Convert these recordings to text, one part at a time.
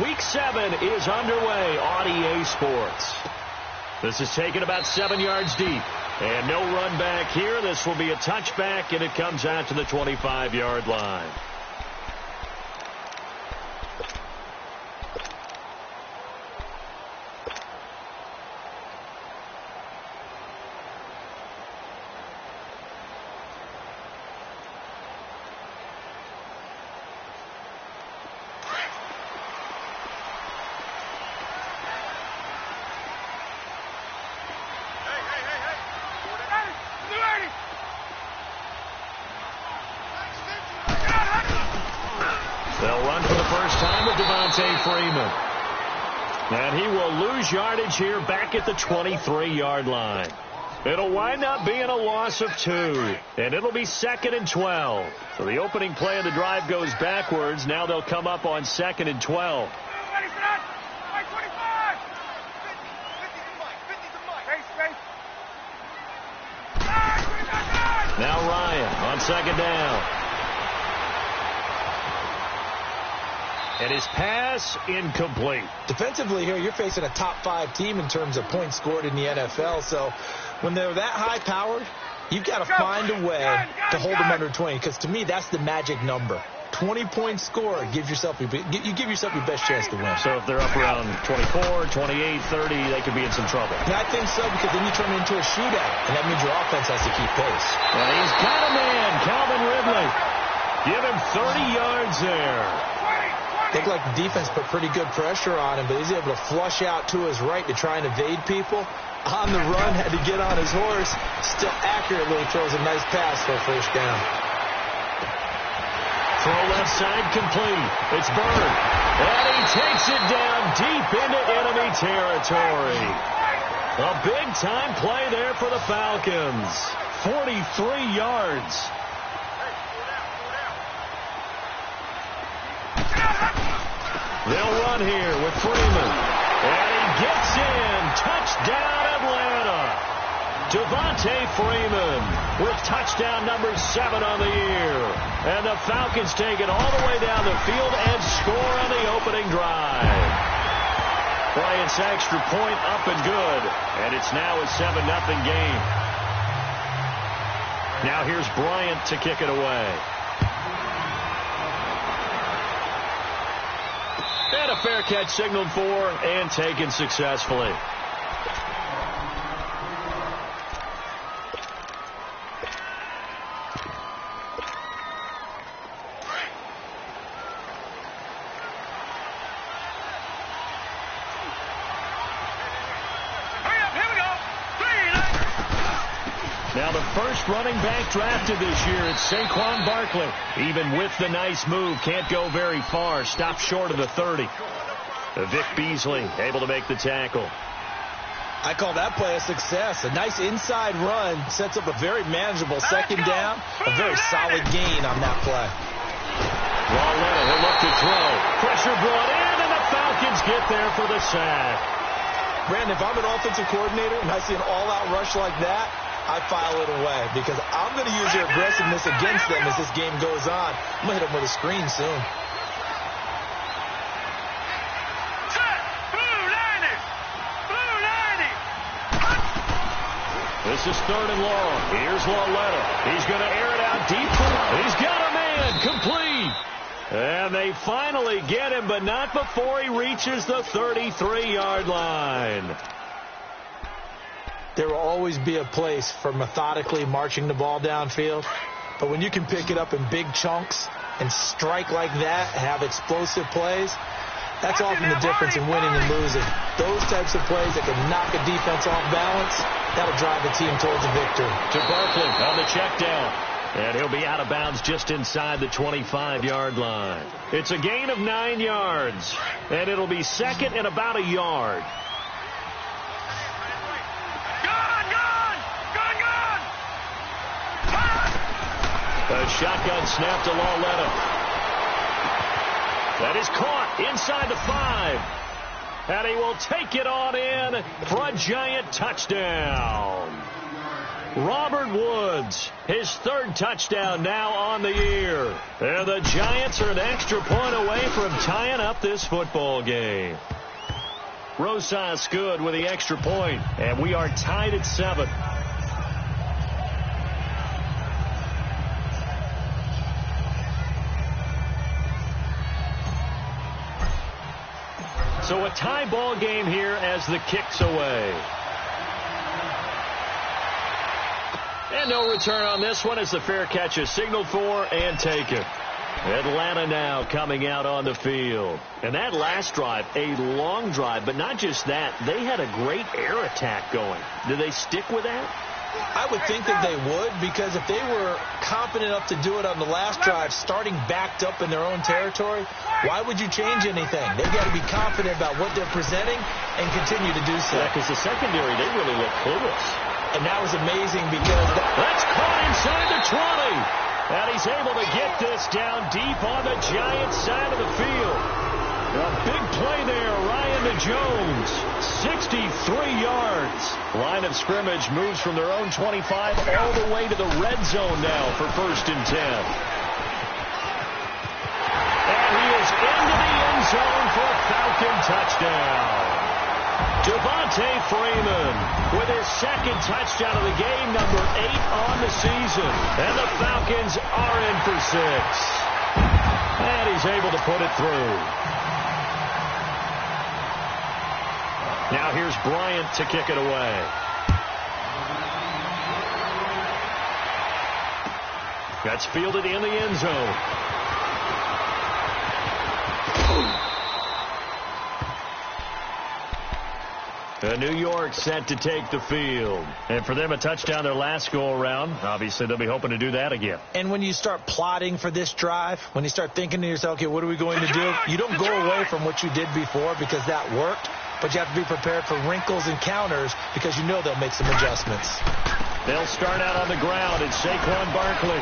Week 7 is underway on EA Sports. This is taken about 7 yards deep. And no run back here. This will be a touchback, and it comes out to the 25-yard line. They'll run for the first time with Freeman. And he will lose yardage here back at the 23-yard line. It'll wind up being a loss of 2. And it'll be 2nd and 12. So the opening play of the drive goes backwards. Now they'll come up on 2nd and 12. Now Ryan on 2nd down. And his pass incomplete. Defensively here, you're facing a top 5 team in terms of points scored in the NFL. So when they're that high-powered, you've got to find a way to hold them under 20. Because to me, that's the magic number. 20 points scored gives yourself you give yourself your best chance to win. So if they're up around 24, 28, 30, they could be in some trouble. Yeah, I think so, because then you turn it into a shootout, and that means your offense has to keep pace. And he's got a man, Calvin Ridley. Give him 30 yards there. Looked like the defense put pretty good pressure on him, but he's able to flush out to his right to try and evade people. On the run, had to get on his horse. Still accurately throws a nice pass for a first down. Throw left side complete. It's Bird. And he takes it down deep into enemy territory. A big-time play there for the Falcons. 43 yards. They'll run here with Freeman. And he gets in. Touchdown, Atlanta. Freeman with touchdown number 7 on the year. And the Falcons take it all the way down the field and score on the opening drive. Bryant's extra point up and good. And it's now a 7-0 game. Now here's Bryant to kick it away. And a fair catch signaled for and taken successfully. Now the first running back drafted this year, it's Saquon Barkley. Even with the nice move, can't go very far. Stopped short of the 30. Vic Beasley able to make the tackle. I call that play a success. A nice inside run sets up a very manageable second down. A very solid gain on that play. Rowlett will look to throw. Pressure brought in, and the Falcons get there for the sack. Brandon, if I'm an offensive coordinator and I see an all-out rush like that, I file it away because I'm going to use your aggressiveness against them as this game goes on. I'm going to hit them with a screen soon. This is 3rd and long. Here's Lauletta. He's going to air it out deep. He's got a man. Complete. And they finally get him, but not before he reaches the 33-yard line. There will always be a place for methodically marching the ball downfield. But when you can pick it up in big chunks and strike like that, have explosive plays, that's often the difference in winning and losing. Those types of plays that can knock a defense off balance, that'll drive the team towards a victory. To Barkley on the check down. And he'll be out of bounds just inside the 25-yard line. It's a gain of 9 yards. And it'll be 2nd and about a yard. A shotgun snap to Lauletta. That is caught inside the 5. And he will take it on in for a giant touchdown. Robert Woods, his third touchdown now on the year. And the Giants are an extra point away from tying up this football game. Rosas good with the extra point, and we are tied at 7. So a tie ball game here as the kick's away. And no return on this one as the fair catch is signaled for and taken. Atlanta now coming out on the field. And that last drive, a long drive, but not just that. They had a great air attack going. Do they stick with that? I would think that they would, because if they were confident enough to do it on the last drive, starting backed up in their own territory, why would you change anything? They've got to be confident about what they're presenting and continue to do so. Yeah, because the secondary, they really look clueless. And that was amazing because that's caught inside the 20. And he's able to get this down deep on the Giants side of the field. A big play there, Ryan to Jones. 63 yards. Line of scrimmage moves from their own 25 all the way to the red zone now for 1st and 10. And he is into the end zone for a Falcon touchdown. Devontae Freeman with his second touchdown of the game, number 8 on the season. And the Falcons are in for 6. And he's able to put it through. Now here's Bryant to kick it away. That's fielded in the end zone. New York set to take the field. And for them, a touchdown their last go-around. Obviously, they'll be hoping to do that again. And when you start plotting for this drive, when you start thinking to yourself, okay, what are we going to do? You don't go away from what you did before because that worked. But you have to be prepared for wrinkles and counters because you know they'll make some adjustments. They'll start out on the ground. It's Saquon Barkley.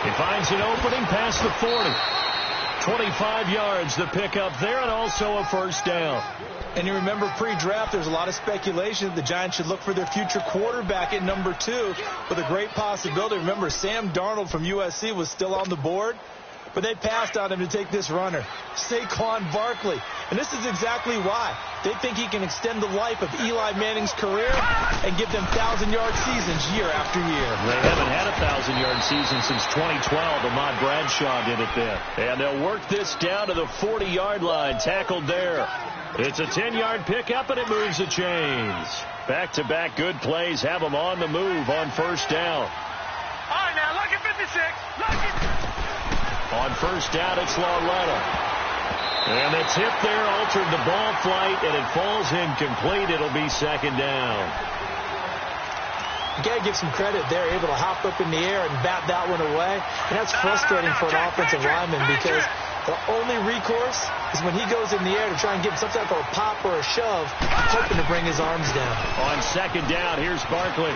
He finds an opening past the 40. 25 yards, the pickup there, and also a first down. And you remember pre-draft, there's a lot of speculation the Giants should look for their future quarterback at number 2 with a great possibility. Remember, Sam Darnold from USC was still on the board, but they passed on him to take this runner, Saquon Barkley. And this is exactly why. They think he can extend the life of Eli Manning's career and give them 1,000-yard seasons year after year. They haven't had a 1,000-yard season since 2012. Ahmad Bradshaw did it then. And they'll work this down to the 40-yard line, tackled there. It's a 10-yard pickup, and it moves the chains. Back-to-back good plays have them on the move on first down. All right, now, look at 56. Look at... On first down, it's Lauletta. And the tip there altered the ball flight, and it falls incomplete. It'll be second down. You got to give some credit there, able to hop up in the air and bat that one away. And that's frustrating for an offensive lineman because the only recourse is when he goes in the air to try and get some type of a pop or a shove, hoping to bring his arms down. On second down, here's Barkley.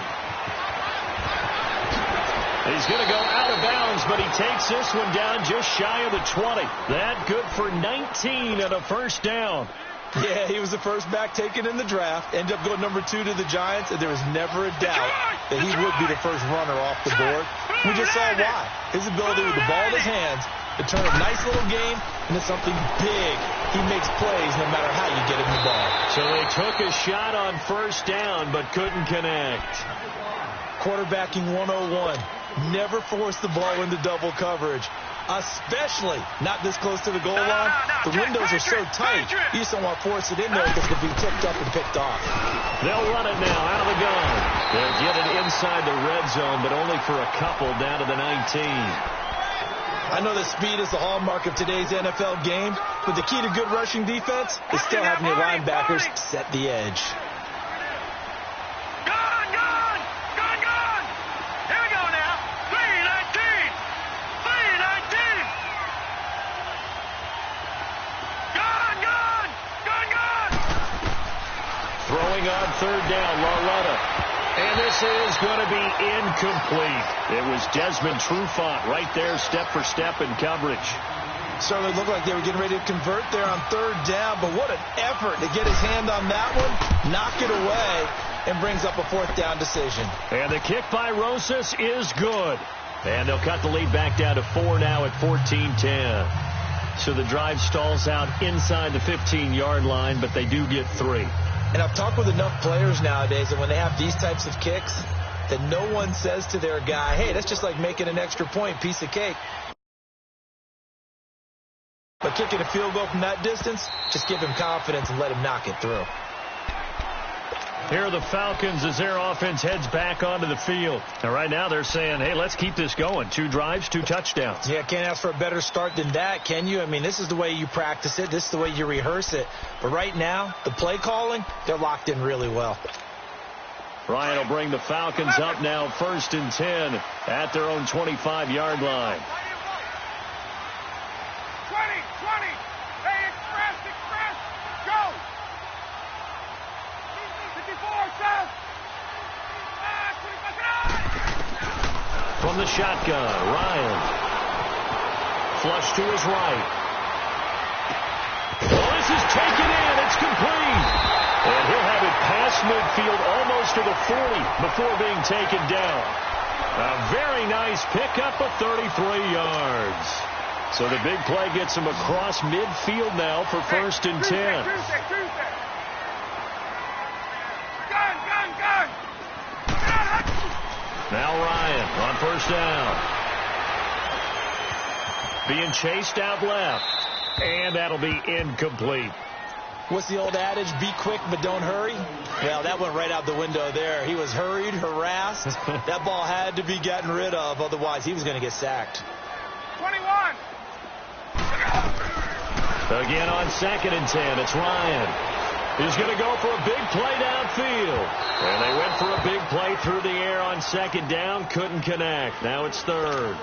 He's going to go out of bounds, but he takes this one down just shy of the 20. That good for 19 and a first down. Yeah, he was the first back taken in the draft. Ended up going number 2 to the Giants, and there was never a doubt that he would be the first runner off the board. We just saw why. His ability with the ball in his hands to turn a nice little game into something big. He makes plays no matter how you get him the ball. So they took a shot on first down, but couldn't connect. Quarterbacking 101. Never force the ball into double coverage, especially not this close to the goal line. The windows are so tight, you just don't want to force it in there because it could be tipped up and picked off. They'll run it now out of the gun. They'll get it inside the red zone, but only for a couple down to the 19. I know that speed is the hallmark of today's NFL game, but the key to good rushing defense is still having your linebackers set the edge. Throwing on third down, Lauletta. And this is going to be incomplete. It was Desmond Trufant right there, step for step in coverage. Certainly looked like they were getting ready to convert there on third down, but what an effort to get his hand on that one, knock it away, and brings up a 4th down decision. And the kick by Rosas is good. And they'll cut the lead back down to 4 now at 14-10. So the drive stalls out inside the 15-yard line, but they do get 3. And I've talked with enough players nowadays that when they have these types of kicks, that no one says to their guy, hey, that's just like making an extra point, piece of cake. But kicking a field goal from that distance, just give him confidence and let him knock it through. Here are the Falcons as their offense heads back onto the field. And right now they're saying, hey, let's keep this going. 2 drives, 2 touchdowns. Yeah, can't ask for a better start than that, can you? I mean, this is the way you practice it. This is the way you rehearse it. But right now, the play calling, they're locked in really well. Ryan will bring the Falcons up now 1st and 10 at their own 25-yard line. 20. Hey, express. Go. 54, South. From the shotgun, Ryan. Flush to his right. Oh, this is taken in. It's complete. And he'll have it past midfield almost to the 40 before being taken down. A very nice pickup of 33 yards. So the big play gets him across midfield now for 1st and 10. Gun. Now Ryan on 1st down. Being chased out left. And that'll be incomplete. What's the old adage? Be quick, but don't hurry. Well, that went right out the window there. He was hurried, harassed. That ball had to be gotten rid of. Otherwise, he was going to get sacked. 21. Again on 2nd and 10. It's Ryan. He's going to go for a big play downfield. And they went for a big play through the air on 2nd down. Couldn't connect. Now it's 3rd.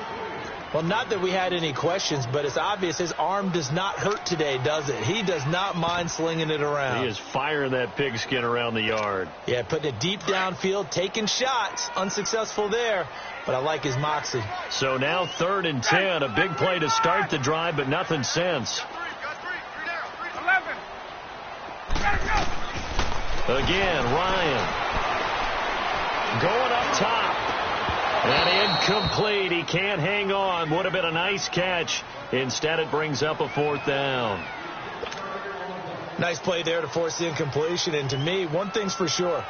Well, not that we had any questions, but it's obvious his arm does not hurt today, does it? He does not mind slinging it around. He is firing that pigskin around the yard. Yeah, putting it deep downfield, taking shots. Unsuccessful there, but I like his moxie. So now 3rd and 10. A big play to start the drive, but nothing since. 11. Again, Ryan. Going up top. And incomplete. He can't hang on. Would have been a nice catch. Instead, it brings up a 4th down. Nice play there to force the incompletion. And to me, one thing's for sure.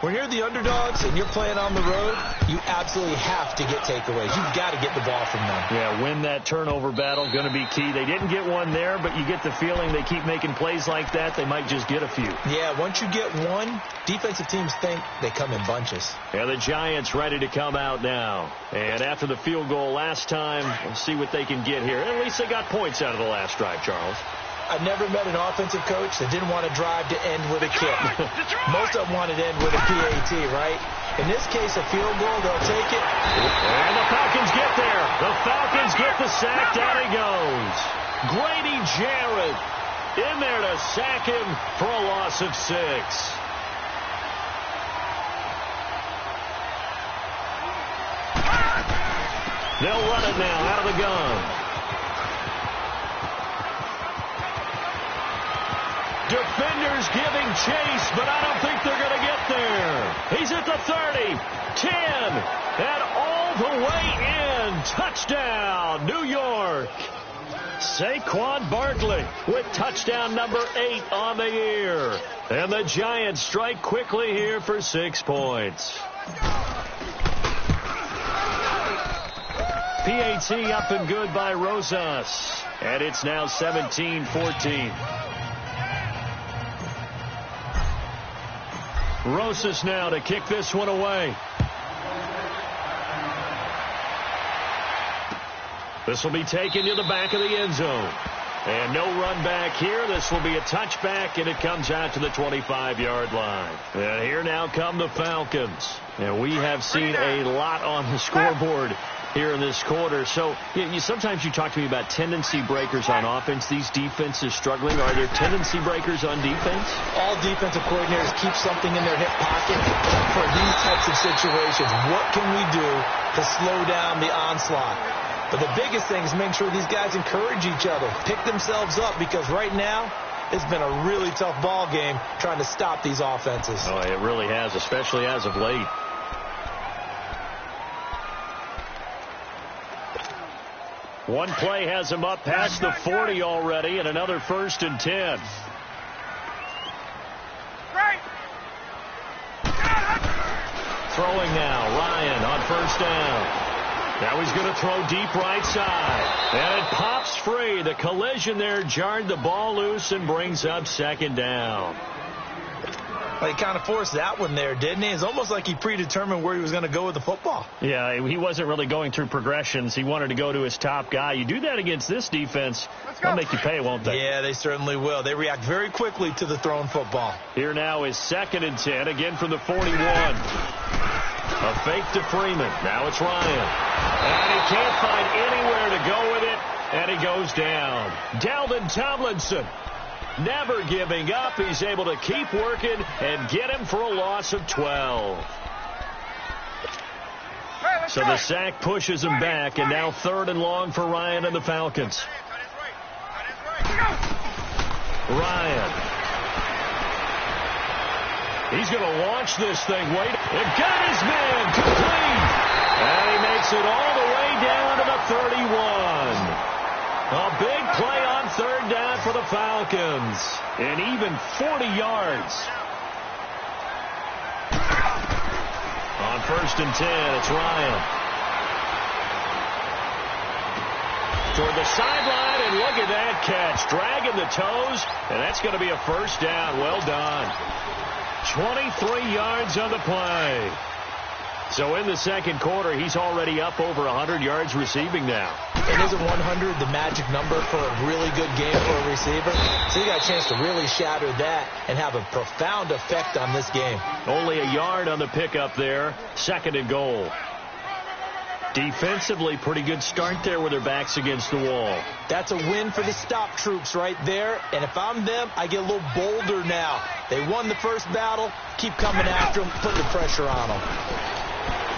When you're the underdogs and you're playing on the road, you absolutely have to get takeaways. You've got to get the ball from them. Yeah, win that turnover battle. Going to be key. They didn't get one there, but you get the feeling they keep making plays like that. They might just get a few. Yeah, once you get one, defensive teams think they come in bunches. And the Giants ready to come out now. And after the field goal last time, we'll see what they can get here. At least they got points out of the last drive, Charles. I've never met an offensive coach that didn't want to drive to end with a kick. Most of them wanted to end with a PAT, right? In this case, a field goal, they'll take it. And the Falcons get there. The Falcons get the sack. Down he goes. Grady Jarrett in there to sack him for a loss of 6. They'll run it now out of the gun. Defenders giving chase, but I don't think they're going to get there. He's at the 30, 10, and all the way in. Touchdown, New York. Saquon Barkley with touchdown number 8 on the year. And the Giants strike quickly here for 6 points. PAT up and good by Rosas. And it's now 17-14. Rosas now to kick this one away. This will be taken to the back of the end zone. And no run back here. This will be a touchback, and it comes out to the 25-yard line. And here now come the Falcons. And we have seen a lot on the scoreboard here in this quarter. So sometimes you talk to me about tendency breakers on offense. These defenses struggling. Are there tendency breakers on defense? All defensive coordinators keep something in their hip pocket for these types of situations. What can we do to slow down the onslaught? But the biggest thing is make sure these guys encourage each other, pick themselves up, because right now It's been a really tough ball game trying to stop these offenses. Oh, it really has, especially as of late. One play has him up past the 40 already, and another 1st and 10. Throwing now, Ryan on 1st down. Now he's going to throw deep right side. And it pops free. The collision there jarred the ball loose and brings up 2nd down. Well, he kind of forced that one there, didn't he? It's almost like he predetermined where he was going to go with the football. Yeah, he wasn't really going through progressions. He wanted to go to his top guy. You do that against this defense, they'll make you pay, won't they? Yeah, they certainly will. They react very quickly to the thrown football. Here now is 2nd and 10, again from the 41. A fake to Freeman. Now it's Ryan. And he can't find anywhere to go with it, and he goes down. Dalvin Tomlinson, never giving up. He's able to keep working and get him for a loss of 12. So the sack pushes him back, and now 3rd and long for Ryan and the Falcons. Ryan. He's going to launch this thing. Wait. It got his man complete. And he makes it all the way down to the 31. A big play on 3rd down for the Falcons. And even 40 yards. On 1st and 10, it's Ryan. Toward the sideline, and look at that catch. Dragging the toes, and that's going to be a 1st down. Well done. 23 yards on the play. So in the 2nd quarter, he's already up over 100 yards receiving now. And isn't 100 the magic number for a really good game for a receiver? So you got a chance to really shatter that and have a profound effect on this game. Only a yard on the pickup there. 2nd and goal. Defensively, pretty good start there with their backs against the wall. That's a win for the stop troops right there. And if I'm them, I get a little bolder now. They won the first battle. Keep coming after them, put the pressure on them.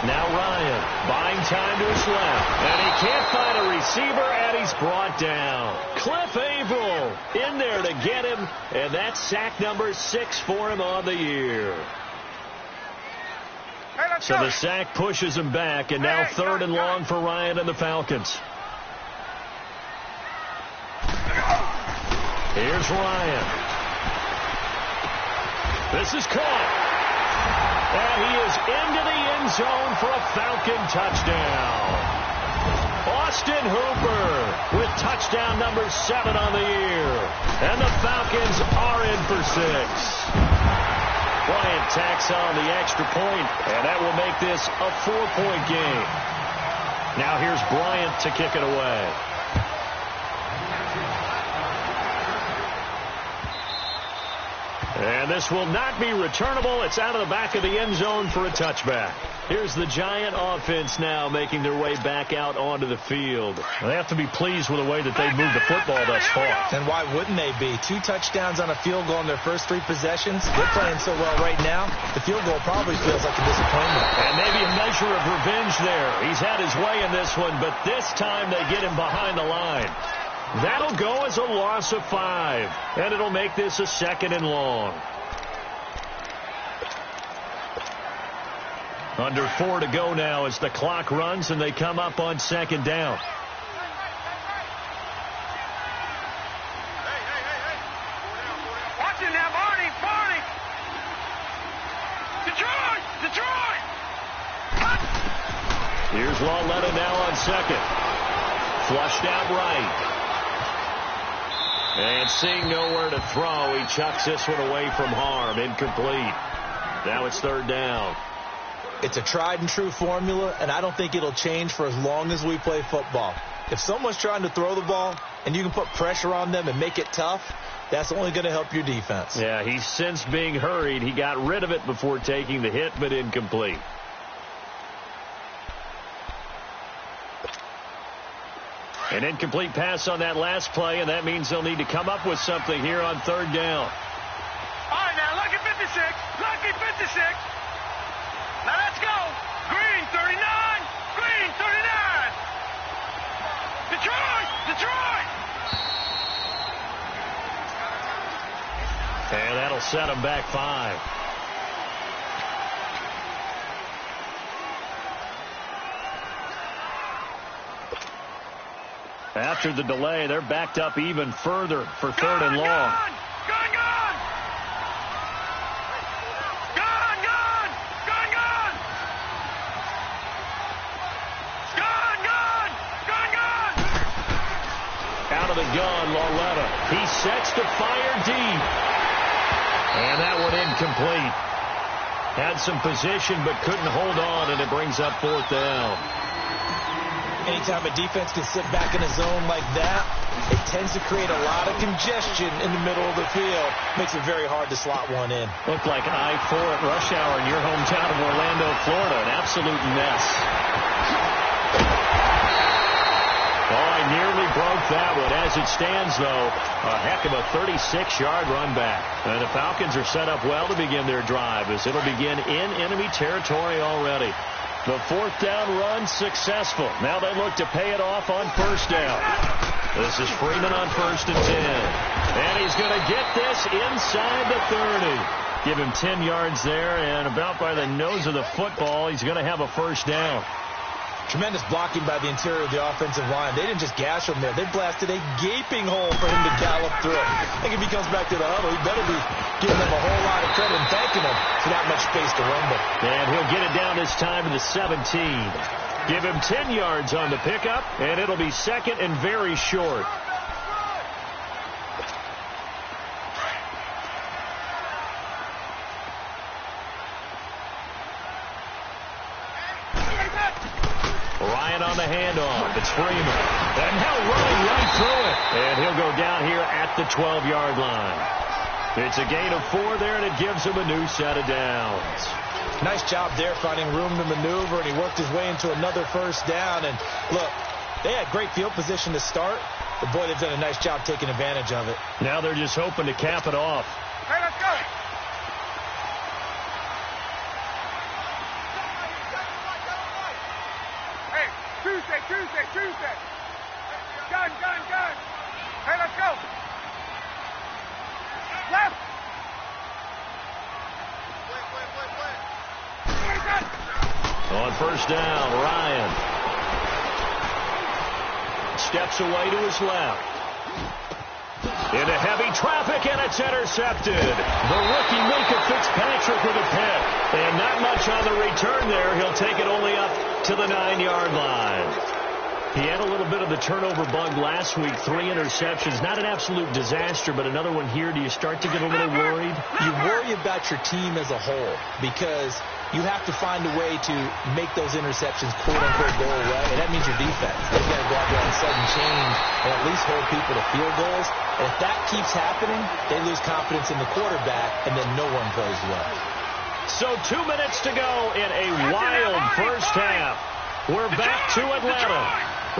Now Ryan buying time to his left. And he can't find a receiver, and he's brought down. Cliff Averill in there to get him. And that's sack number 6 for him on the year. So the sack pushes him back, and now 3rd and long for Ryan and the Falcons. Here's Ryan. This is caught. And he is into the end zone for a Falcon touchdown. Austin Hooper with touchdown number 7 on the year. And the Falcons are in for 6. Bryant tacks on the extra point, and that will make this a 4-point game. Now here's Bryant to kick it away. And this will not be returnable. It's out of the back of the end zone for a touchback. Here's the Giant offense now making their way back out onto the field. They have to be pleased with the way that they moved the football thus far. And why wouldn't they be? 2 touchdowns on a field goal in their first 3 possessions. They're playing so well right now, the field goal probably feels like a disappointment. And maybe a measure of revenge there. He's had his way in this one, but this time they get him behind the line. That'll go as a loss of 5, and it'll make this a 2nd and long. Under 4 to go now as the clock runs, and they come up on 2nd down. Watch it now, Barney, Barney. Detroit, Detroit. Here's Lauletta now on 2nd. Flushed out right. And seeing nowhere to throw, he chucks this one away from harm. Incomplete. Now it's 3rd down. It's a tried-and-true formula, and I don't think it'll change for as long as we play football. If someone's trying to throw the ball and you can put pressure on them and make it tough, that's only going to help your defense. Yeah, he's since being hurried. He got rid of it before taking the hit, but incomplete. An incomplete pass on that last play, and that means they'll need to come up with something here on 3rd down. All right, now, lucky 56. Lucky 56. Now, let's go. Green, 39. Green, 39. Detroit, Detroit. And that'll set them back 5. After the delay, they're backed up even further for 3rd and long. Out of the gun, Lauletta. He sets to fire deep. And that one incomplete. Had some position but couldn't hold on, and it brings up 4th down. Anytime a defense can sit back in a zone like that, it tends to create a lot of congestion in the middle of the field. Makes it very hard to slot one in. Looked like I-4 at rush hour in your hometown of Orlando, Florida. An absolute mess. Oh, I nearly broke that one. As it stands, though, a heck of a 36-yard run back. And the Falcons are set up well to begin their drive, as it'll begin in enemy territory already. The 4th down run successful. Now they look to pay it off on 1st down. This is Freeman on 1st and 10. And he's going to get this inside the 30. Give him 10 yards there, and about by the nose of the football, he's going to have a 1st down. Tremendous blocking by the interior of the offensive line. They didn't just gash him there. They blasted a gaping hole for him to gallop through. I think if he comes back to the huddle, he better be giving them a whole lot of credit and thanking them for that much space to run with. And he'll get it down this time to the 17. Give him 10 yards on the pickup, and it'll be 2nd and very short. Ryan on the handoff. It's Freeman. And he'll run right through it. And he'll go down here at the 12-yard line. It's a gain of 4 there, and it gives him a new set of downs. Nice job there finding room to maneuver, and he worked his way into another 1st down. And look, they had great field position to start, but boy, they've done a nice job taking advantage of it. Now they're just hoping to cap it off. Hey, let's go. Tuesday. Gun. Hey, let's go. Left. On 1st down, Ryan steps away to his left. Into heavy traffic, and it's intercepted. The rookie Minka Fitzpatrick with a pick. And not much on the return there. He'll take it only up to the 9-yard line. He had a little bit of the turnover bug last week. 3 interceptions. Not an absolute disaster, but another one here. Do you start to get a little worried? You worry about your team as a whole because you have to find a way to make those interceptions quote-unquote go away, and that means your defense. They've got to go out there and sudden change and at least hold people to field goals. And if that keeps happening, they lose confidence in the quarterback, and then no one plays well. So 2 minutes to go in a wild first half. We're back to Atlanta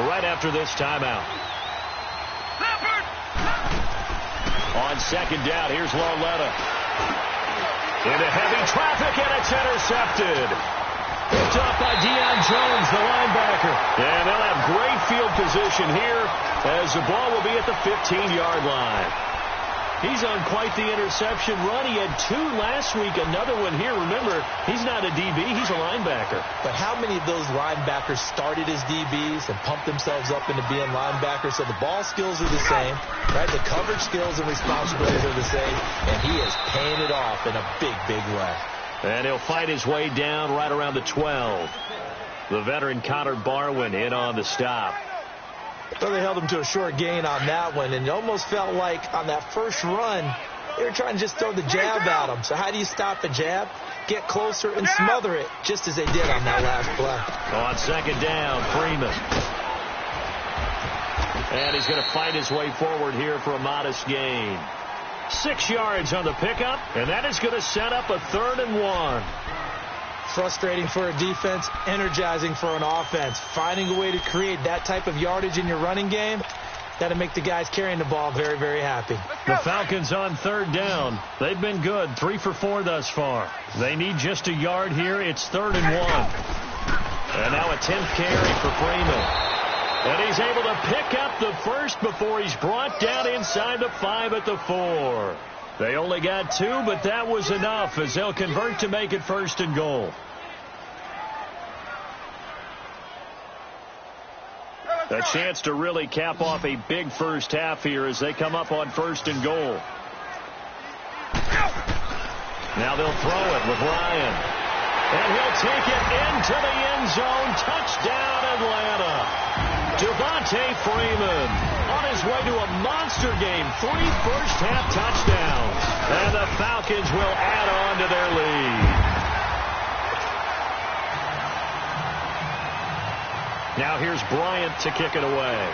right after this timeout. On 2nd down, here's Lauletta. Into heavy traffic, and it's intercepted. Picked off by Deion Jones, the linebacker. And they'll have great field position here as the ball will be at the 15-yard line. He's on quite the interception run. He had 2 last week, another one here. Remember, he's not a DB, he's a linebacker. But how many of those linebackers started as DBs and pumped themselves up into being linebackers? So the ball skills are the same, right? The coverage skills and responsibilities are the same, and he is paying it off in a big, big way. And he'll fight his way down right around the 12. The veteran Connor Barwin in on the stop. Well, they held him to a short gain on that one, and it almost felt like on that first run, they were trying to just throw the jab at him. So how do you stop a jab? Get closer and smother it, just as they did on that last play. On 2nd down, Freeman. And he's going to fight his way forward here for a modest gain. 6 yards on the pickup, and that is going to set up a 3rd and 1. Frustrating for a defense, energizing for an offense. Finding a way to create that type of yardage in your running game, that'll make the guys carrying the ball very, very happy. The Falcons on 3rd down. They've been good, 3 for 4 thus far. They need just a yard here. It's 3rd and 1. And now a 10th carry for Freeman. And he's able to pick up the first before he's brought down inside the 5 at the 4. They only got 2, but that was enough as they'll convert to make it 1st and goal. A chance to really cap off a big first half here as they come up on 1st and goal. Now they'll throw it with Ryan. And he'll take it into the end zone. Touchdown, Atlanta. Devontae Freeman on his way to a monster game. 3 first-half touchdowns. And the Falcons will add on to their lead. Now here's Bryant to kick it away.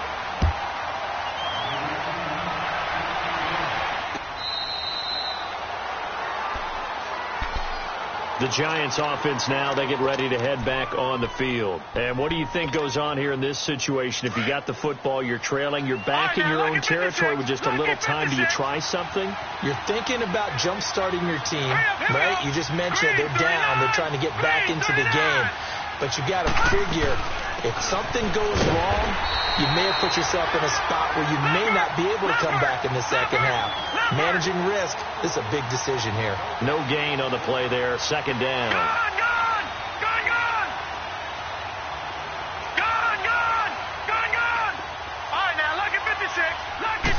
The Giants offense now, they get ready to head back on the field. And what do you think goes on here in this situation? If you got the football, you're trailing, you're back in your own territory with just a little time. Do you try something? You're thinking about jump-starting your team, right? You just mentioned they're down. They're trying to get back into the game. But you got to figure if something goes wrong, you may have put yourself in a spot where you may not be able to come back in the second half. Managing risk, this is a big decision here. No gain on the play there. 2nd down. Gone! All right, now, look at 56. Look at...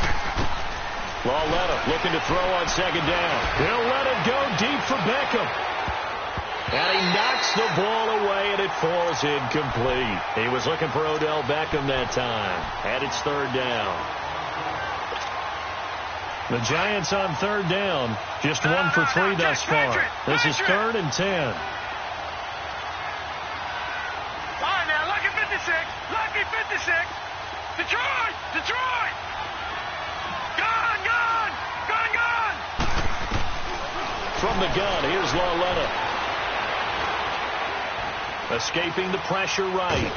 Lauletta looking to throw on 2nd down. He'll let it go deep for Beckham. And he knocks the ball away, and it falls incomplete. He was looking for Odell Beckham that time. And it's 3rd down. The Giants on 3rd down. Just 1 for 3 thus far. This is 3rd and 10. All right, now, look at 56. Lucky 56. Detroit! Gone! From the gun, here's Lauletta. Escaping the pressure right. A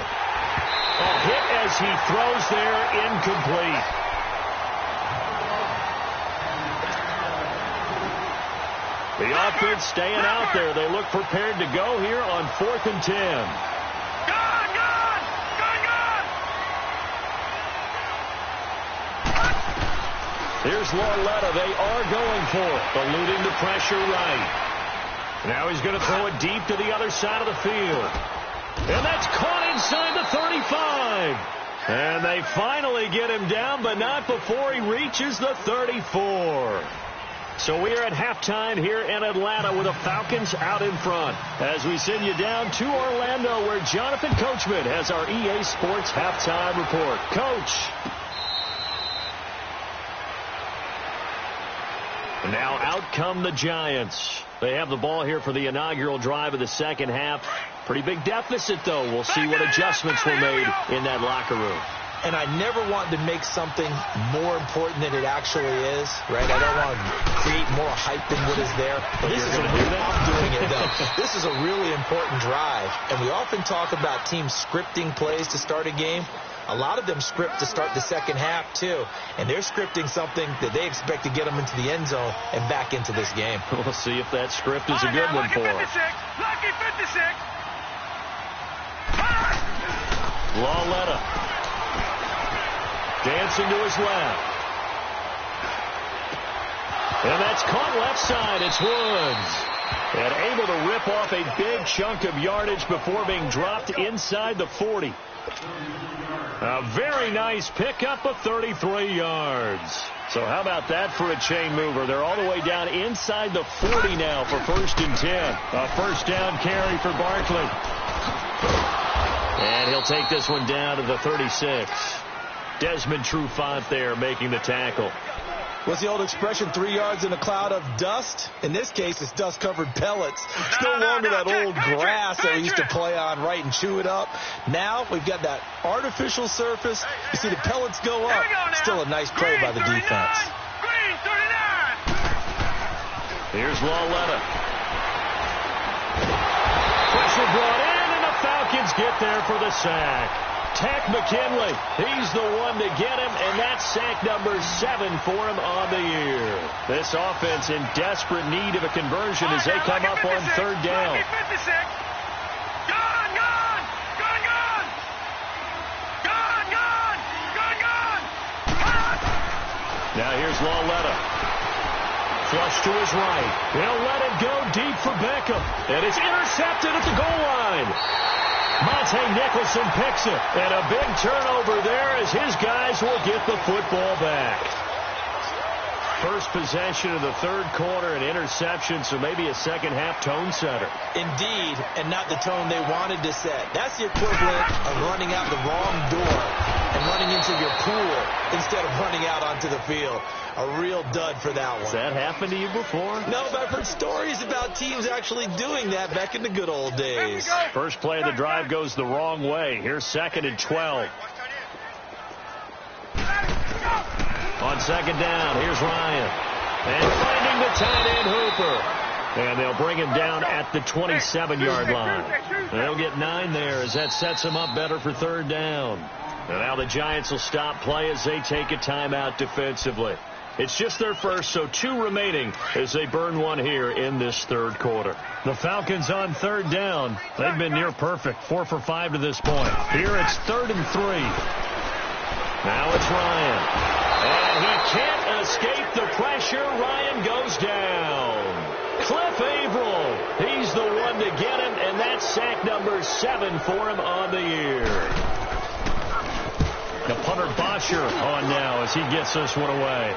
hit as he throws there, incomplete. The offense staying out there. They look prepared to go here on 4th and 10. Gone! Here's Lauletta. They are going for it. Eluding the pressure right. Now he's going to throw it deep to the other side of the field. And that's caught inside the 35. And they finally get him down, but not before he reaches the 34. So we are at halftime here in Atlanta with the Falcons out in front. As we send you down to Orlando where Jonathan Coachman has our EA Sports halftime report. Coach. Now out come the Giants. They have the ball here for the inaugural drive of the second half. Pretty big deficit, though. We'll see what adjustments were made in that locker room. And I never want to make something more important than it actually is, right? I don't want to create more hype than what is there. But this is I'm doing it, though. This is a really important drive. And we often talk about teams scripting plays to start a game. A lot of them script to start the second half, too. And they're scripting something that they expect to get them into the end zone and back into this game. We'll see if that script is a good one for them. Lucky 56. Lauletta. Dancing to his left. And that's caught left side. It's Woods. And able to rip off a big chunk of yardage before being dropped inside the 40. A very nice pickup of 33 yards. So how about that for a chain mover? They're all the way down inside the 40 now for 1st and 10. A first down carry for Barkley. And he'll take this one down to the 36. Desmond Trufant there making the tackle. What's the old expression, 3 yards in a cloud of dust? In this case, it's dust-covered pellets. It's no longer that old grass that we used to play on, right, and chew it up. Now we've got that artificial surface. You see the pellets go up. Still a nice play by the defense. Green 39. Here's Lauletta. Pressure brought in, and the Falcons get there for the sack. Tack McKinley, he's the one to get him, and that's sack number 7 for him on the year. This offense in desperate need of a conversion as they come up on 3rd down. Now here's Lauletta. flush to his right. He'll let it go deep for Beckham. And it's intercepted at the goal line. Monte Nicholson picks it. And a big turnover there as his guys will get the football back. First possession of the third quarter, an interception, so maybe a second-half tone setter. Indeed, and not the tone they wanted to set. That's the equivalent of running out the wrong door and running into your pool instead of running out onto the field. A real dud for that one. Has that happened to you before? No, but I've heard stories about teams actually doing that back in the good old days. First play of the drive goes the wrong way. Here's 2nd and 12. On second down, here's Ryan. And finding the tight end Hooper. And they'll bring him down at the 27-yard line. They'll get 9 there as that sets them up better for third down. And now the Giants will stop play as they take a timeout defensively. It's just their first, so 2 remaining as they burn one here in this third quarter. The Falcons on third down. They've been near perfect, 4 for 5 to this point. Here it's 3rd and 3. Now it's Ryan. And he can't escape the pressure. Ryan goes down. Cliff Averill, he's the one to get him, and that's sack number 7 for him on the year. The punter Bosher on now as he gets this one away.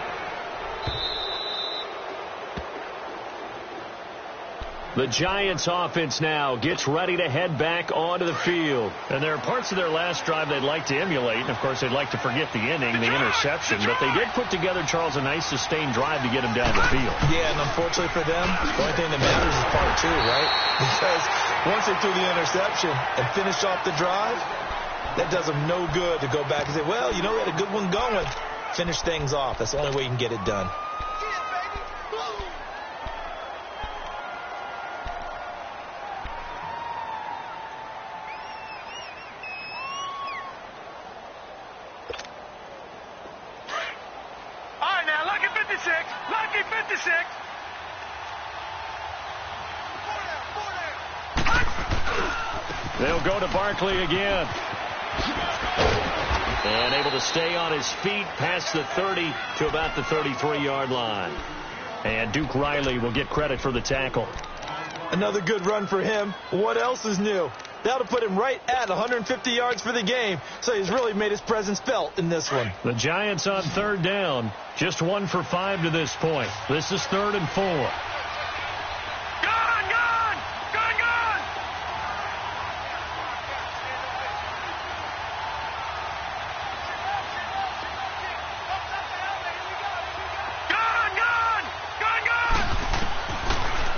The Giants offense now gets ready to head back onto the field. And there are parts of their last drive they'd like to emulate. And, of course, they'd like to forget the inning, the interception. But they did put together, Charles, a nice sustained drive to get him down the field. Yeah, and unfortunately for them, the only thing that matters is part 2, right? Because once they threw the interception and finished off the drive, that does them no good to go back and say, well, you know, we had a good one going. Finish things off. That's the only way you can get it done. Lucky 56. They'll go to Barkley again. And able to stay on his feet past the 30 to about the 33-yard line. And Duke Riley will get credit for the tackle. Another good run for him. What else is new? That'll put him right at 150 yards for the game. So he's really made his presence felt in this one. The Giants on third down. Just 1 for 5 to this point. This is 3rd and 4. Gone!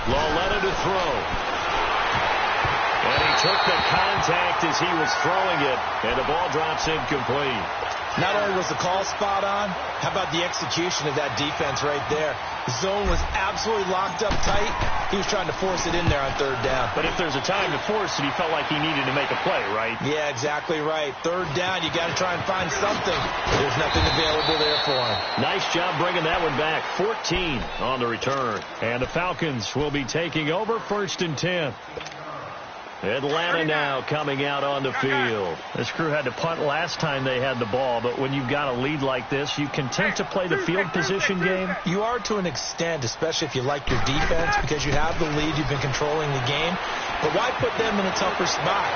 Lauletta to throw. And he took the contact as he was throwing it, and the ball drops incomplete. Not only was the call spot on, how about the execution of that defense right there? The zone was absolutely locked up tight. He was trying to force it in there on third down. But if there's a time to force it, he felt like he needed to make a play, right? Yeah, exactly right. Third down, you got to try and find something. There's nothing available there for him. Nice job bringing that one back. 14 on the return. And the Falcons will be taking over 1st and 10. Atlanta now coming out on the field. This crew had to punt last time they had the ball, but when you've got a lead like this, you continue to play the field position game. You are to an extent, especially if you like your defense, because you have the lead, you've been controlling the game. But why put them in a tougher spot?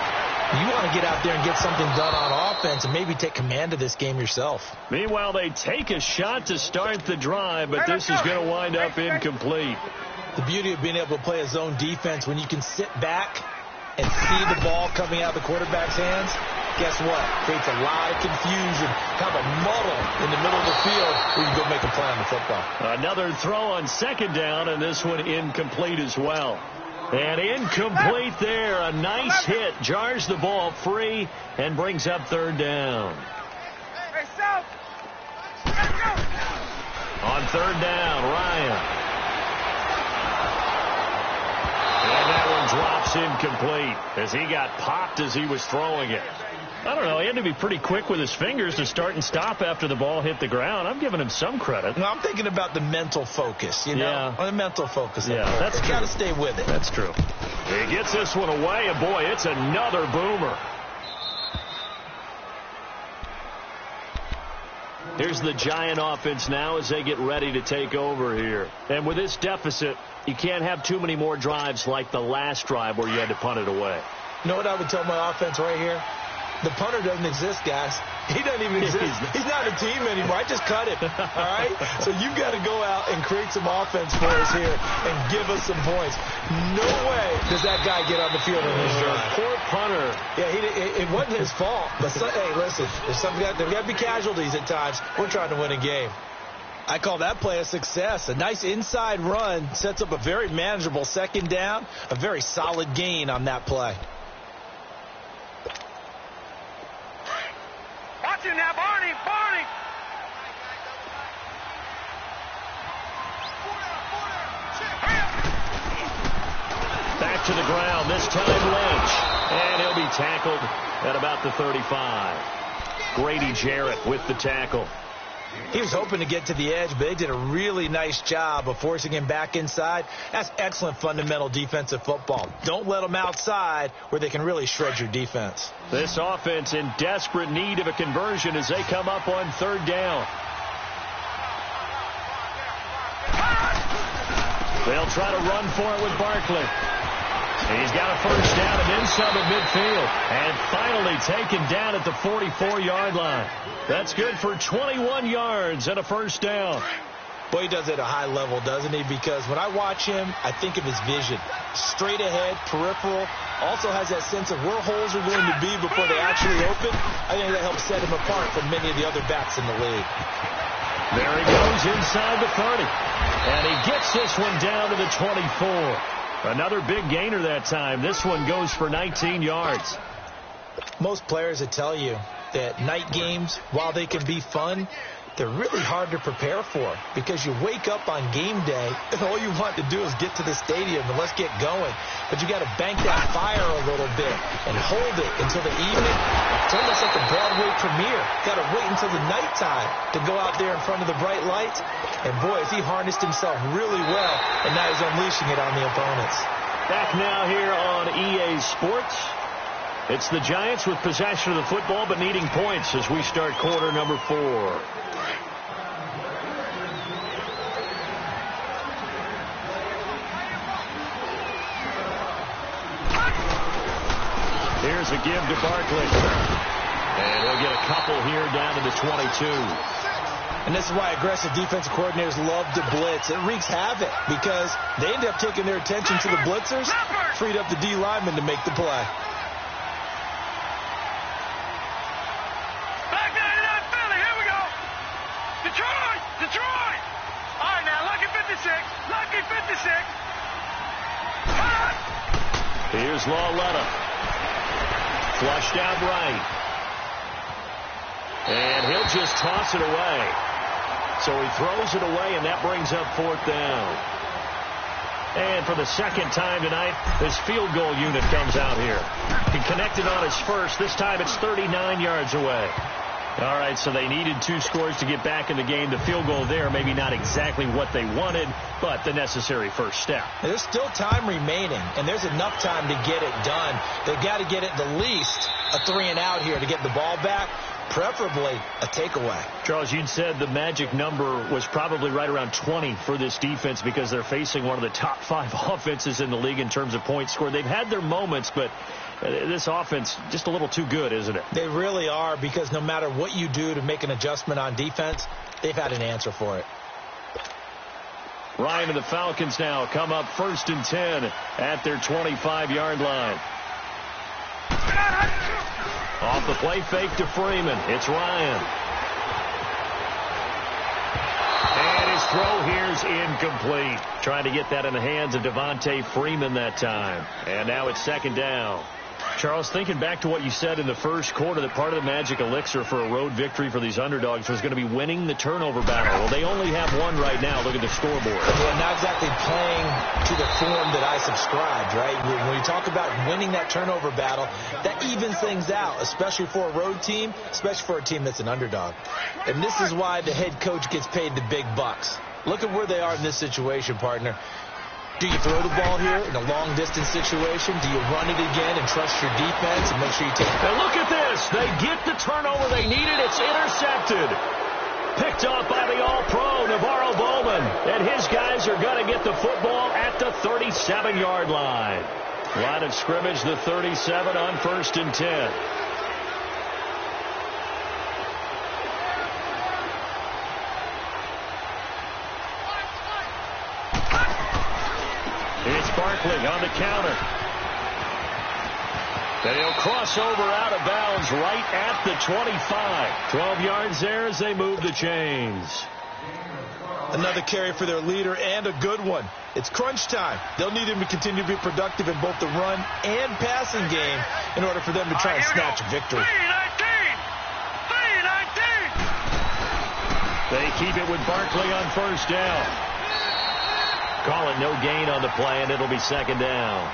You want to get out there and get something done on offense and maybe take command of this game yourself. Meanwhile, they take a shot to start the drive, but this is going to wind up incomplete. The beauty of being able to play a zone defense when you can sit back and see the ball coming out of the quarterback's hands, guess what? Creates a lot of confusion, kind of a muddle in the middle of the field where you can go make a play on the football. Another throw on second down, and this one incomplete as well. And incomplete there. A nice hit. Jars the ball free and brings up third down. On third down, Ryan. And that one drops incomplete as he got popped as he was throwing it. I don't know. He had to be pretty quick with his fingers to start and stop after the ball hit the ground. I'm giving him some credit. No, I'm thinking about the mental focus, you know? Yeah. The mental focus. Yeah, that's true. Got to stay with it. That's true. He gets this one away, and boy, it's another boomer. Here's the Giant offense now as they get ready to take over here. And with this deficit, you can't have too many more drives like the last drive where you had to punt it away. You know what I would tell my offense right here? The punter doesn't exist, guys. He doesn't even exist. He's not a team anymore. I just cut him, all right? So you've got to go out and create some offense for us here and give us some points. No way does that guy get on the field in this drive. Poor punter. Yeah, it wasn't his fault. But, hey, listen, there's got to be casualties at times. We're trying to win a game. I call that play a success. A nice inside run sets up a very manageable second down, a very solid gain on that play. Watch it now, Barney. Back to the ground, this time Lynch. And he'll be tackled at about the 35. Grady Jarrett with the tackle. He was hoping to get to the edge, but they did a really nice job of forcing him back inside. That's excellent fundamental defensive football. Don't let them outside where they can really shred your defense. This offense in desperate need of a conversion as they come up on third down. They'll try to run for it with Barkley. He's got a first down and then some at midfield. And finally taken down at the 44-yard line. That's good for 21 yards and a first down. Boy, he does it at a high level, doesn't he? Because when I watch him, I think of his vision. Straight ahead, peripheral. Also has that sense of where holes are going to be before they actually open. I think that helps set him apart from many of the other backs in the league. There he goes inside the 30. And he gets this one down to the 24. Another big gainer that time. This one goes for 19 yards. Most players would tell you that night games, while they can be fun, they're really hard to prepare for because you wake up on game day and all you want to do is get to the stadium and let's get going. But you got to bank that fire a little bit and hold it until the evening. It's almost like a Broadway premiere. Got to wait until the nighttime to go out there in front of the bright lights. And boy, has he harnessed himself really well, and now he's unleashing it on the opponents. Back now here on EA Sports. It's the Giants with possession of the football but needing points as we start quarter number 4. Here's a give to Barkley. And he'll get a couple here down to the 22. And this is why aggressive defensive coordinators love to blitz. It wreaks havoc because they end up taking their attention to the blitzers, freed up the D lineman to make the play. Back 99 Philly, here we go. Detroit. All right, now, lucky 56. Here's Lawletta. Flushed out right. And he'll just toss it away. So he throws it away, and that brings up fourth down. And for the second time tonight, his field goal unit comes out here. He connected on his first. This time it's 39 yards away. All right, so they needed 2 scores to get back in the game. The field goal there, maybe not exactly what they wanted, but the necessary first step. There's still time remaining, and there's enough time to get it done. They've got to get it at least a 3-and-out here to get the ball back, preferably a takeaway. Charles, you'd said the magic number was probably right around 20 for this defense because they're facing one of the top 5 offenses in the league in terms of points scored. They've had their moments, but this offense just a little too good, isn't it? They really are, because no matter what you do to make an adjustment on defense, they've had an answer for it. Ryan and the Falcons now come up 1st and 10 at their 25-yard line. Off the play fake to Freeman. It's Ryan. And his throw here's incomplete. Trying to get that in the hands of Devontae Freeman that time. And now it's 2nd down. Charles, thinking back to what you said in the first quarter, that part of the magic elixir for a road victory for these underdogs was going to be winning the turnover battle. Well, they only have one right now. Look at the scoreboard. Yeah, not exactly playing to the form that I subscribed, right? When you talk about winning that turnover battle, that evens things out, especially for a road team, especially for a team that's an underdog. And this is why the head coach gets paid the big bucks. Look at where they are in this situation, partner. Do you throw the ball here in a long-distance situation? Do you run it again and trust your defense and make sure you take it? And look at this. They get the turnover they needed. It's intercepted. Picked off by the All-Pro, Navarro Bowman. And his guys are going to get the football at the 37-yard line. Line of scrimmage, the 37 on 1st and 10. It's Barkley on the counter. They'll cross over out of bounds right at the 25. 12 yards there as they move the chains. Another carry for their leader and a good one. It's crunch time. They'll need him to continue to be productive in both the run and passing game in order for them to try and snatch a victory. 3-19. They keep it with Barkley on 1st down. Call it no gain on the play, and it'll be 2nd down.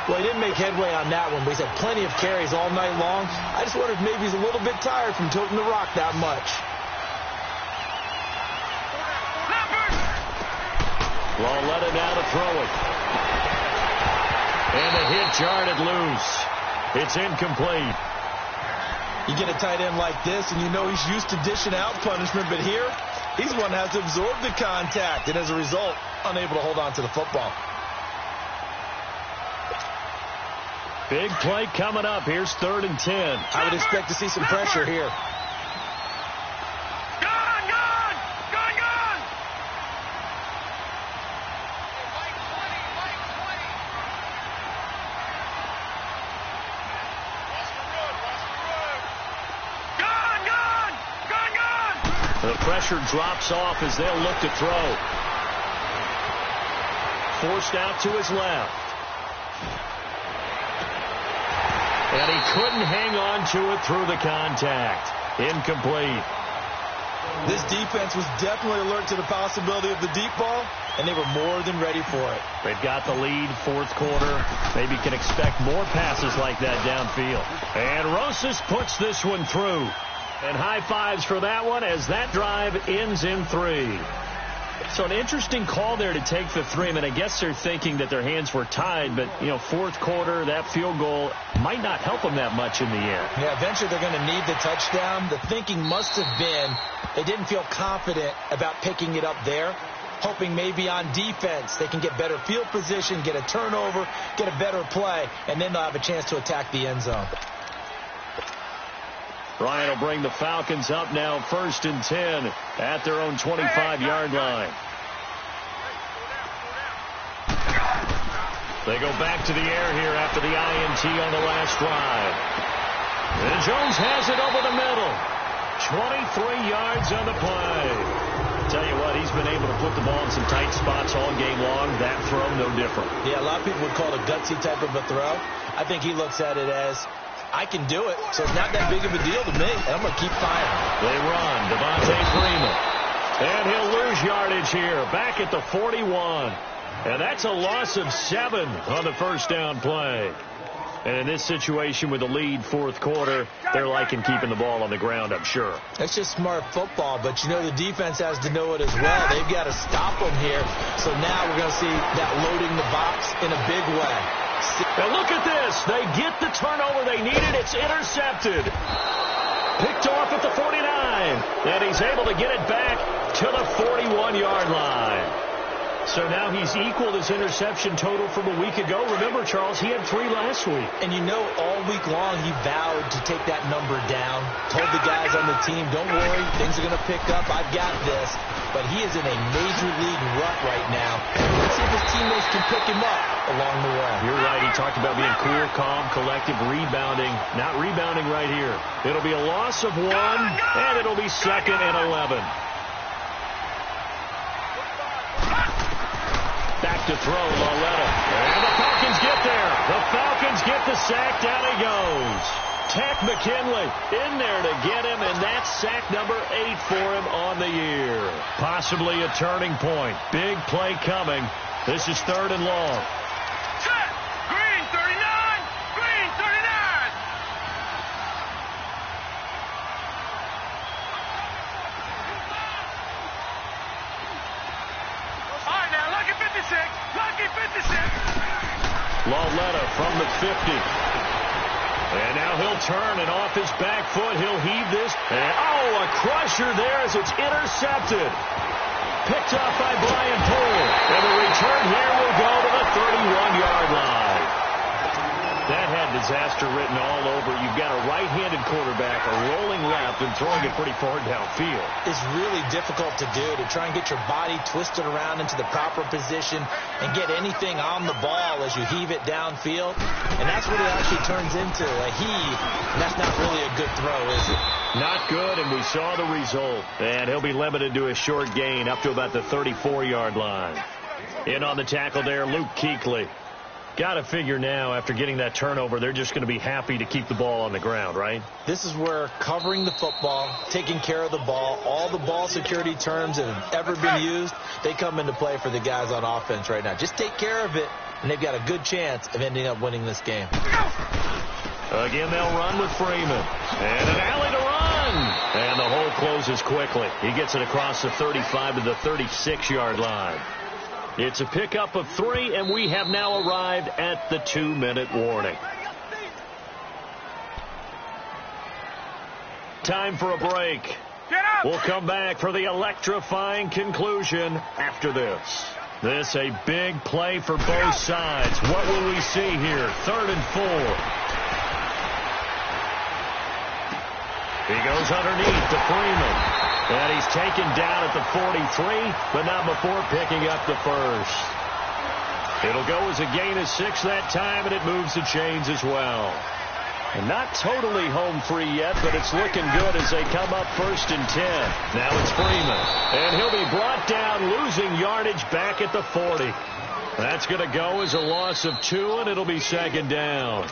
Well, he didn't make headway on that one, but he's had plenty of carries all night long. I just wonder if maybe he's a little bit tired from tilting the rock that much. Lauletta now to throw it. And the hit jarred loose. It's incomplete. You get a tight end like this, and you know he's used to dishing out punishment, but here, he's the one that has to absorb the contact, and as a result, unable to hold on to the football. Big play coming up. Here's 3rd and 10. I would expect to see some pressure here. The pressure drops off as they'll look to throw. Forced out to his left. And he couldn't hang on to it through the contact. Incomplete. This defense was definitely alert to the possibility of the deep ball, and they were more than ready for it. They've got the lead, 4th quarter. Maybe can expect more passes like that downfield. And Rosas puts this one through. And high fives for that one as that drive ends in 3. So an interesting call there to take the 3. I mean, I guess they're thinking that their hands were tied, but, 4th quarter, that field goal might not help them that much in the end. Yeah, eventually they're going to need the touchdown. The thinking must have been they didn't feel confident about picking it up there, hoping maybe on defense they can get better field position, get a turnover, get a better play, and then they'll have a chance to attack the end zone. Ryan will bring the Falcons up now 1st and 10 at their own 25-yard line. They go back to the air here after the INT on the last drive. And Jones has it over the middle. 23 yards on the play. Tell you what, he's been able to put the ball in some tight spots all game long. That throw, no different. Yeah, a lot of people would call it a gutsy type of a throw. I think he looks at it as, I can do it, so it's not that big of a deal to me, and I'm going to keep firing. They run. Devontae Freeman. And he'll lose yardage here, back at the 41. And that's a loss of 7 on the 1st down play. And in this situation with the lead 4th quarter, they're liking keeping the ball on the ground, I'm sure. That's just smart football, but the defense has to know it as well. They've got to stop them here. So now we're going to see that loading the box in a big way. Now look at this. They get the turnover they needed. It's intercepted. Picked off at the 49. And he's able to get it back to the 41-yard line. So now he's equaled his interception total from a week ago. Remember, Charles, he had 3 last week. And all week long he vowed to take that number down. Told the guys on the team, don't worry, things are going to pick up. I've got this. But he is in a major league rut right now. Let's see if his teammates can pick him up along the way. You're right. He talked about being cool, calm, collective, rebounding. Not rebounding right here. It'll be a loss of 1, and it'll be 2nd and 11. Back to throw, Lauletta. And the Falcons get there. The Falcons get the sack. Down he goes. Tack McKinley in there to get him, and that's sack number 8 for him on the year. Possibly a turning point. Big play coming. This is 3rd and long. Set. Green 39. Green 39. All right, now, lucky 56. Lucky 56. Lauletta from the 50. And now he'll turn, and off his back foot, he'll heave this. And, a crusher there as it's intercepted. Picked off by Brian Poole. And the return here will go to the 31-yard line. That had disaster written all over. You've got a right-handed quarterback, a rolling left, and throwing it pretty far downfield. It's really difficult to do, to try and get your body twisted around into the proper position and get anything on the ball as you heave it downfield. And that's what it actually turns into, a heave. And that's not really a good throw, is it? Not good, and we saw the result. And he'll be limited to a short gain up to about the 34-yard line. In on the tackle there, Luke Kuechly. Got to figure now, after getting that turnover, they're just going to be happy to keep the ball on the ground, right? This is where covering the football, taking care of the ball, all the ball security terms that have ever been used, they come into play for the guys on offense right now. Just take care of it, and they've got a good chance of ending up winning this game. Again, they'll run with Freeman. And an alley to run. And the hole closes quickly. He gets it across the 35 to the 36-yard line. It's a pickup of 3, and we have now arrived at the 2-minute warning. Time for a break. We'll come back for the electrifying conclusion after this. This a big play for both sides. What will we see here? 3rd and 4. He goes underneath to Freeman. And he's taken down at the 43, but not before picking up the first. It'll go as a gain of 6 that time, and it moves the chains as well. And not totally home free yet, but it's looking good as they come up 1st and 10. Now it's Freeman. And he'll be brought down, losing yardage back at the 40. That's going to go as a loss of 2, and it'll be 2nd down.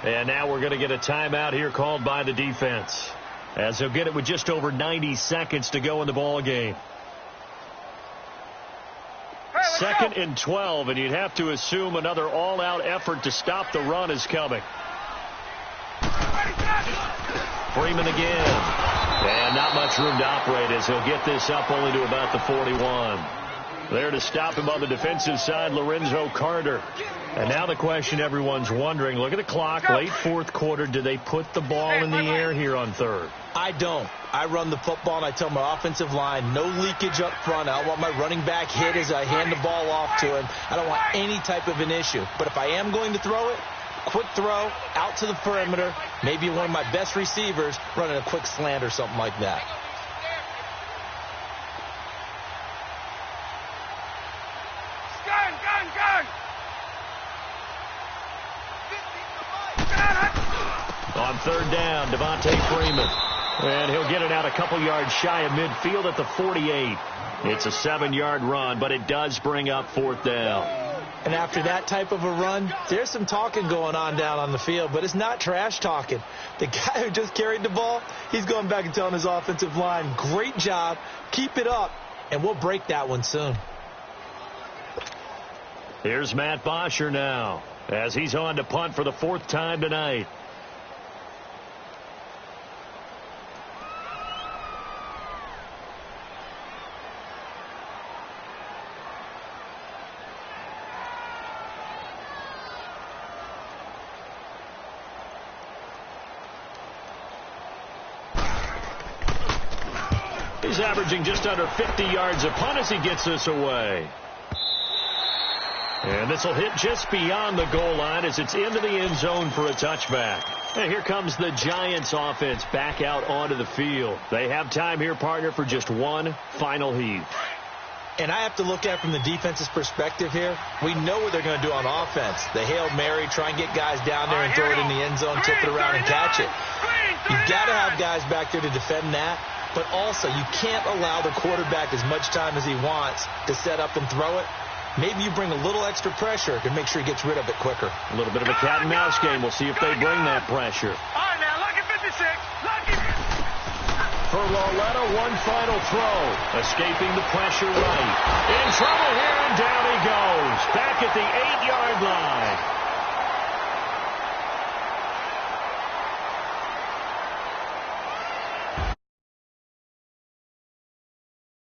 And now we're going to get a timeout here called by the defense, as they'll get it with just over 90 seconds to go in the ball game. 2nd and 12, and you'd have to assume another all-out effort to stop the run is coming. Freeman again. And not much room to operate as he'll get this up only to about the 41. There to stop him on the defensive side, Lorenzo Carter. And now the question everyone's wondering, look at the clock, late 4th quarter, do they put the ball in the air here on 3rd? I don't. I run the football, and I tell my offensive line, no leakage up front. I don't want my running back hit as I hand the ball off to him. I don't want any type of an issue. But if I am going to throw it, quick throw, out to the perimeter, maybe one of my best receivers running a quick slant or something like that. On 3rd down, Devontae Freeman. And he'll get it out a couple yards shy of midfield at the 48. It's a 7-yard run, but it does bring up 4th down. And after that type of a run, there's some talking going on down on the field, but it's not trash talking. The guy who just carried the ball, he's going back and telling his offensive line, great job, keep it up, and we'll break that one soon. Here's Matt Bosher now, as he's on to punt for the 4th time tonight. He's averaging just under 50 yards a punt as he gets this away. And this will hit just beyond the goal line as it's into the end zone for a touchback. And here comes the Giants offense back out onto the field. They have time here, partner, for just one final heave. And I have to look at it from the defense's perspective here. We know what they're going to do on offense. The Hail Mary, try and get guys down there and throw it in the end zone, tip it around and catch it. You've got to have guys back there to defend that. But also, you can't allow the quarterback as much time as he wants to set up and throw it. Maybe you bring a little extra pressure to make sure he gets rid of it quicker. A little bit of a cat and mouse game. We'll see if they bring that pressure. All right, now, lucky 56. Lucky. For Lauletta, one final throw. Escaping the pressure right. In trouble here, and down he goes. Back at the 8-yard line.